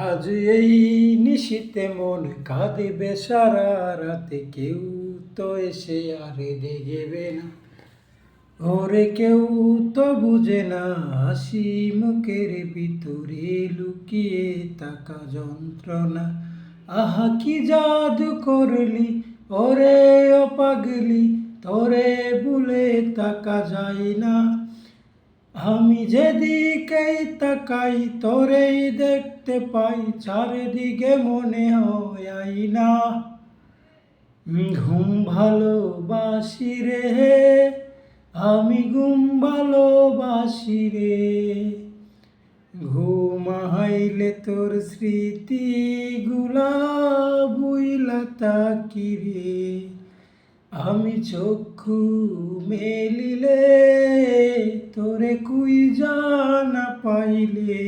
আজ এই নিশীথে মন কাঁদিবে সারা রাতে, কেউ তো এসে আর দেখবে না। ওরে কেউ তো বুঝে না, হাসি মুখের ভিতরে লুকিয়ে থাকা যন্ত্রণা। আহা কি জাদু করলি ওরে ও পাগলি, তোরে ভুলে থাকা যায় না। আমি যেদিকেই তাকাই তোরেই দেখতে পাই, চারিদিকে মনে হয় আয়না। ঘুম ভালোবাসি রে, আমি ঘুম ভালোবাসি রে। ঘুমাইলে তোর স্মৃতিগুলা বুইলা থাকি রে। আমি চক্ষু মেলিলে তোরে কুইজা না পাইলে,